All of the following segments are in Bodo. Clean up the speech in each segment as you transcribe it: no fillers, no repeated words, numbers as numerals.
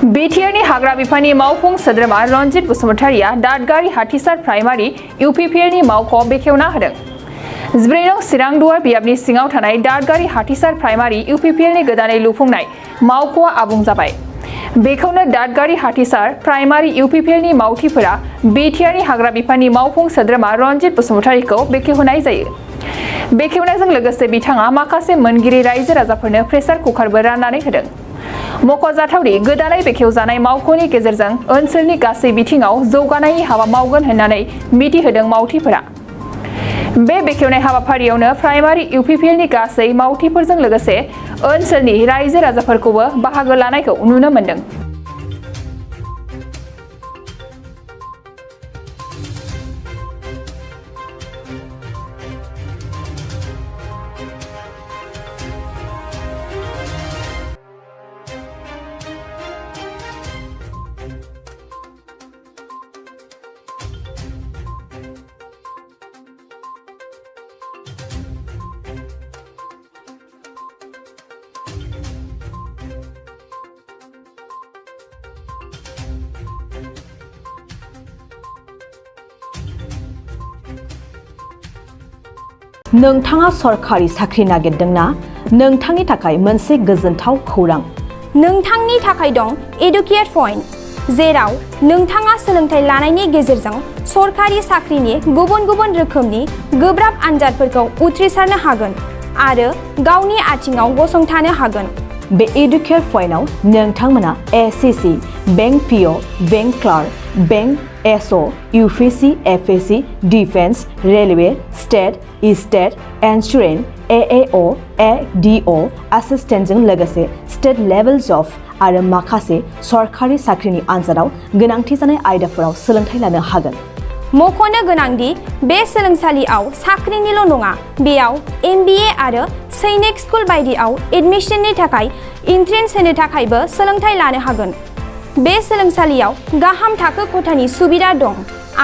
बिटिआरनि हाग्रा बिफाननि मावफुं सोद्रोमा रनजित बसुमतारिया दादगारि हाथिसार प्राइमारि इउपिपिएलनि मावख'आव बेखेवना होदों। 14 नं चिरां दुवार बियाबनि सिङाव थानाय दादगारि हाथिसार प्राइमारि इउपिपिएलनि गोदानै लुफुंनाय मावख'आ आबुं जाबाय। बेखौनो दादगारि हाथिसार प्राइमारि इउपिपिएलनि मावथिफोरा बिटिआरनि हाग्रा बिफाननि मावफुं सोद्रोमा रनजित बसुमतारिखौ बेखेवनाय जायो। बेखेवनायजों लोगोसे बिथाङा माखासे मोनगिरि रायजो राजाफोरनो प्रेसार कुकारबो राननानै होदों। मख'जाथावदि गोदानै बेखेवजानाय मावख'नि गेजेरजों ओनसोलनि गासै बिथिङाव जौगानायनि हाबा मावगोन होननानै मिथिहोदों मावथिफोरा। बे बेखेवनाय हाबाफारियावनो प्राइमारि इउपिपिएलनि गासै मावथिफोरजों लोगोसे ओनसोलनि रायजो राजाफोरखौबो बाहागो लानायखौ नुनो मोन्दों। नोंथाङा सरकारि साख्रि नागिरदोंना? नोंथांनि थाखाय मोनसे गोजोनथाव खौरां। नोंथांनि थाखाय दं एडुकेट पइन्ट, जेराव नोंथाङा सोलोंथाइ लानायनि गेजेरजों सरकारि साख्रिनि गुबुन गुबुन रोखोमनि गोब्राब आनजादफोरखौ उथ्रिसारनो हागोन आरो गावनि आथिङाव गसंथानो हागोन। बे एडुकेट पइन्टआव नोंथांमोना SSC, bank PO, bank clerk, bank SO, UPSC, FSC, defence, railway, state insurance, एएअ, एडिअ एसिस्टेन्टजों लोगोसे स्टेट लेभेल जब आरो माखासे सरकारि साख्रिनि आनजादाव गोनांथि जानाय आयदाफोराव सोलोंथाइ लानो हागोन। मख'नो गोनांदि बे सोलोंसालियाव साख्रिनिल' नङा, बेयाव एमबिए आरो सैनिक स्कुल बायदियाव एडमिशननि थाखाय एन्ट्रेन्स होनो थाखायबो सोलोंथाइ लानो हागोन। बे सोलोंसालियाव गाहाम थाखो खथानि सुबिदा दं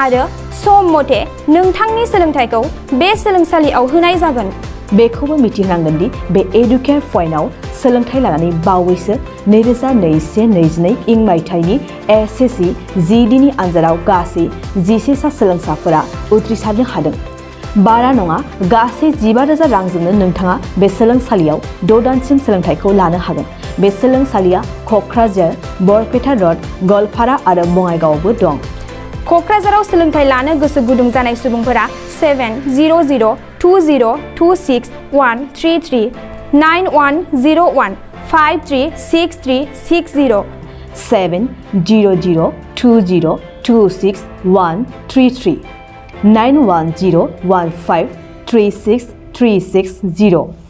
आरो सम मथे नोंथांनि सोलोंथाइखौ बे सोलोंसालियाव होनाय जागोन। बेखौबो मिथिनांगोन दि बे एडुकेट पइन्टआव सोलोंथाइ लानानै बावैसो 2021-22 इं मायथाइनि एसएससि जिडिनि आनजादाव गासै 11 सा सोलोंसाफोरा उथ्रिसारनो हादों। बारा नङा, गासै 15,000 रांजोंनो नोंथाङा बे सोलोंसालियाव 6 दानसिम सोलोंथाइखौ लानो हागोन। बे सोलोंसालिया क'क्राझार, बरपेटा रड, गवालपारा आरो बङाइगावआवबो दं। क'क्राझाराव सोलोंथाइ लानो गोसो गुदुं जानाय सुबुंफोरा 70020261333 9101 536360 70020261333 9101536360